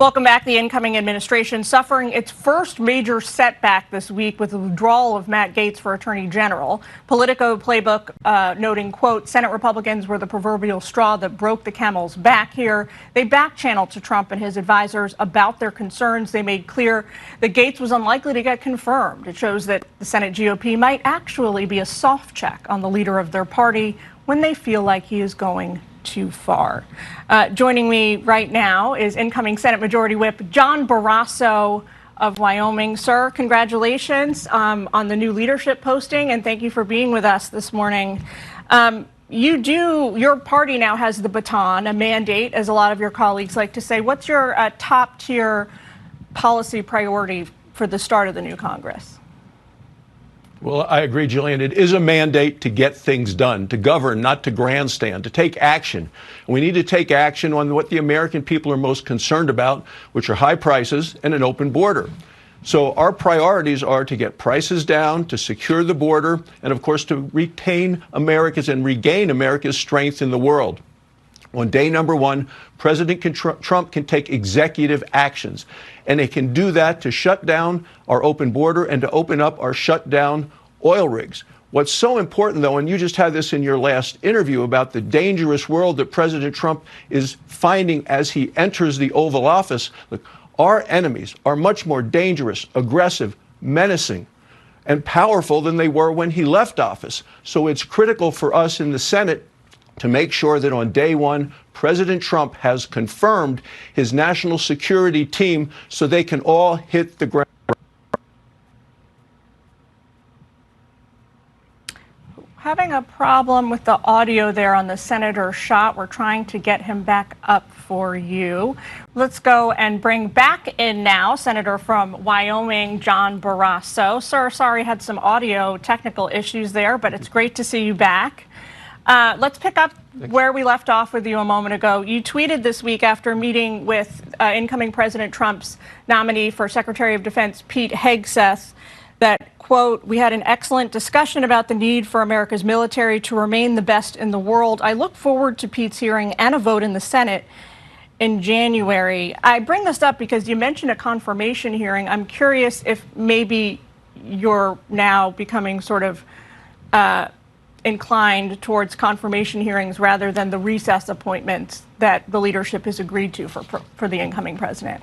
Welcome back. The incoming administration suffering its first major setback this week with the withdrawal of Matt Gaetz for Attorney General. Politico playbook noting, quote, Senate Republicans were the proverbial straw that broke the camel's back here. They back-channeled to Trump and his advisors about their concerns. They made clear that Gaetz was unlikely to get confirmed. It shows that the Senate GOP might actually be a soft check on the leader of their party when they feel like he is going too far. Joining me right now is incoming Senate Majority Whip John Barrasso of Wyoming. Sir, congratulations on the new leadership posting, and thank you for being with us this morning. Your party now has the baton, a mandate, as a lot of your colleagues like to say. What's your top-tier policy priority for the start of the new Congress? Well, I agree, Gillian. It is a mandate to get things done, to govern, not to grandstand, to take action. And we need to take action on what the American people are most concerned about, which are high prices and an open border. So our priorities are to get prices down, to secure the border, and of course to retain America's and regain America's strength in the world. On day number one, President Trump can take executive actions, and they can do that to shut down our open border and to open up our shut down oil rigs. What's so important, though, and you just had this in your last interview about the dangerous world that President Trump is finding as he enters the Oval Office. Look, our enemies are much more dangerous, aggressive, menacing, and powerful than they were when he left office. So it's critical for us in the Senate to make sure that on day one, President Trump has confirmed his national security team so they can all hit the ground. Having a problem with the audio there on the senator shot. We're trying to get him back up for you. Let's go and bring back in now Senator from Wyoming, John Barrasso. Sir, sorry, had some audio technical issues there, but it's great to see you back. Let's pick up where we left off with you a moment ago. You tweeted this week after meeting with incoming President Trump's nominee for Secretary of Defense, Pete Hegseth, that, quote, we had an excellent discussion about the need for America's military to remain the best in the world. I look forward to Pete's hearing and a vote in the Senate in January. I bring this up because you mentioned a confirmation hearing. I'm curious if maybe you're now becoming sort of inclined towards confirmation hearings rather than the recess appointments that the leadership has agreed to for the incoming president.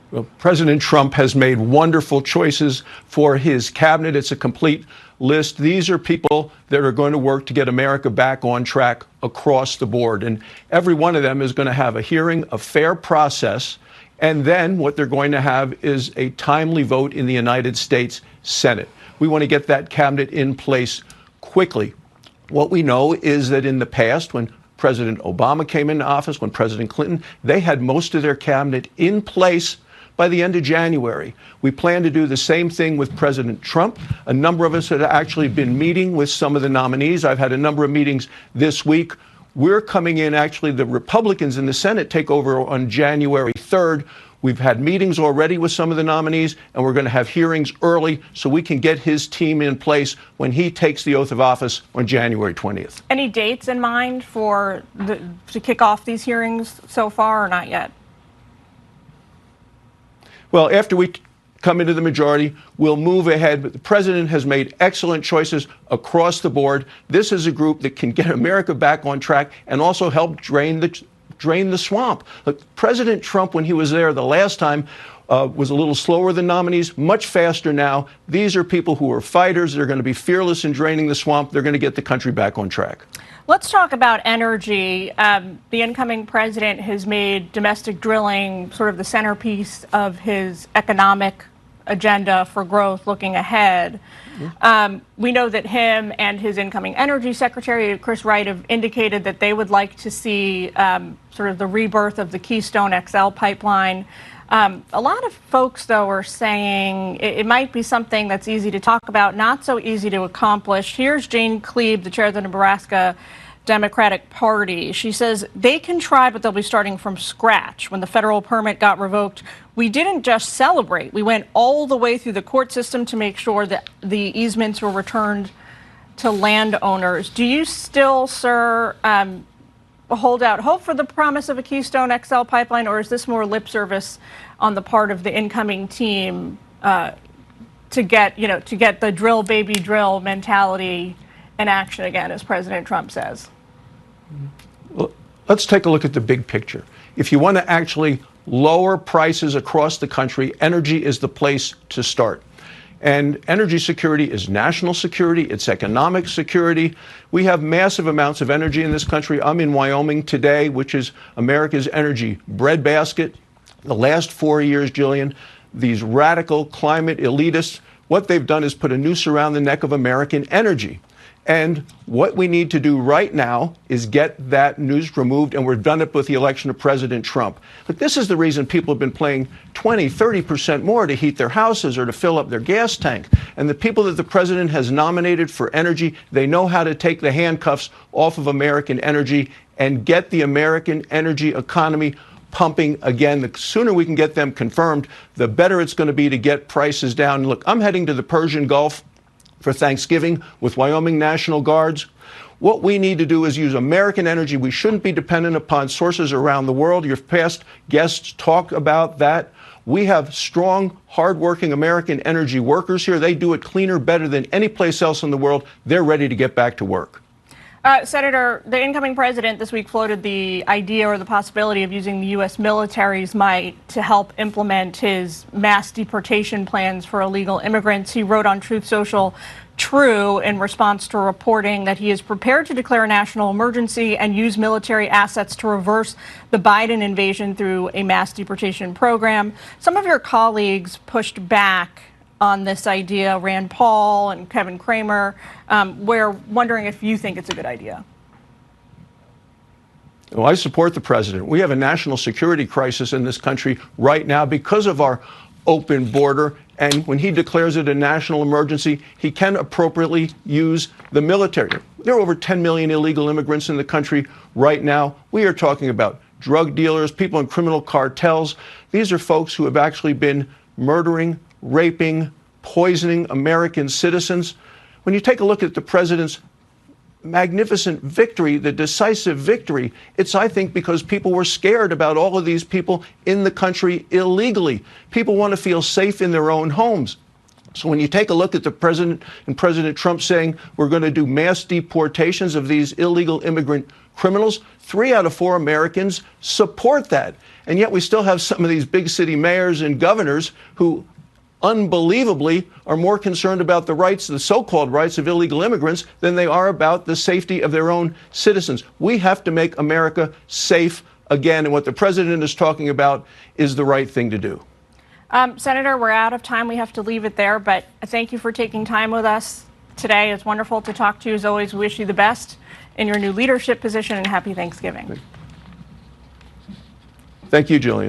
Well, President Trump has made wonderful choices for his cabinet. It's a complete list. These are people that are going to work to get America back on track across the board. And every one of them is going to have a hearing, a fair process. And then what they're going to have is a timely vote in the United States Senate. We want to get that cabinet in place quickly. What we know is that in the past, when President Obama came into office, when President Clinton, they had most of their cabinet in place by the end of January. We plan to do the same thing with President Trump. A number of us have actually been meeting with some of the nominees. I've had a number of meetings this week. We're coming in, actually, the Republicans in the Senate take over on January 3rd. We've had meetings already with some of the nominees, and we're going to have hearings early so we can get his team in place when he takes the oath of office on January 20th. Any dates in mind to kick off these hearings so far, or not yet? Well, after we come into the majority, we'll move ahead. But the president has made excellent choices across the board. This is a group that can get America back on track and also help drain the swamp. Look, President Trump, when he was there the last time, was a little slower than nominees, much faster now. These are people who are fighters. They're going to be fearless in draining the swamp. They're going to get the country back on track. Let's talk about energy. The incoming president has made domestic drilling sort of the centerpiece of his economic agenda for growth looking ahead. We know that him and his incoming energy secretary, Chris Wright, have indicated that they would like to see sort of the rebirth of the Keystone XL pipeline. A lot of folks, though, are saying it might be something that's easy to talk about, not so easy to accomplish. Here's Jane Kleeb, the chair of the Nebraska Democratic Party. She says they can try, but they'll be starting from scratch. When the federal permit got revoked, we didn't just celebrate. We went all the way through the court system to make sure that the easements were returned to landowners. Do you still, sir, hold out hope for the promise of a Keystone XL pipeline, or is this more lip service on the part of the incoming team to get the drill baby drill mentality in action again, as President Trump says? Well, let's take a look at the big picture. If you want to actually lower prices across the country, energy is the place to start. And energy security is national security, it's economic security. We have massive amounts of energy in this country. I'm in Wyoming today, which is America's energy breadbasket. The last 4 years, Gillian, these radical climate elitists, what they've done is put a noose around the neck of American energy. And what we need to do right now is get that noose removed, and we've done it with the election of President Trump. But this is the reason people have been paying 20, 30% more to heat their houses or to fill up their gas tank. And the people that the president has nominated for energy, they know how to take the handcuffs off of American energy and get the American energy economy pumping again. The sooner we can get them confirmed, the better it's going to be to get prices down. Look, I'm heading to the Persian Gulf for Thanksgiving with Wyoming National Guards. What we need to do is use American energy. We shouldn't be dependent upon sources around the world. Your past guests talk about that. We have strong, hardworking American energy workers here. They do it cleaner, better than any place else in the world. They're ready to get back to work. Senator, the incoming president this week floated the idea or the possibility of using the U.S. military's might to help implement his mass deportation plans for illegal immigrants. He wrote on Truth Social, "True," in response to reporting that he is prepared to declare a national emergency and use military assets to reverse the Biden invasion through a mass deportation program. Some of your colleagues pushed back on this idea, Rand Paul and Kevin Cramer. We're wondering if you think it's a good idea. Well, I support the president. We have a national security crisis in this country right now because of our open border. And when he declares it a national emergency, he can appropriately use the military. There are over 10 million illegal immigrants in the country right now. We are talking about drug dealers, people in criminal cartels. These are folks who have actually been murdering, raping, poisoning American citizens. When you take a look at the president's magnificent victory, the decisive victory, it's, I think, because people were scared about all of these people in the country illegally. People want to feel safe in their own homes. So when you take a look at the president and President Trump saying we're going to do mass deportations of these illegal immigrant criminals, 3 out of 4 Americans support that. And yet we still have some of these big city mayors and governors who unbelievably are more concerned about the rights, the so-called rights of illegal immigrants than they are about the safety of their own citizens. We have to make America safe again, and what the president is talking about is the right thing to do. Senator, we're out of time. We have to leave it there, but thank you for taking time with us today. It's wonderful to talk to you. As always, we wish you the best in your new leadership position, and happy Thanksgiving. Thank you, Gillian.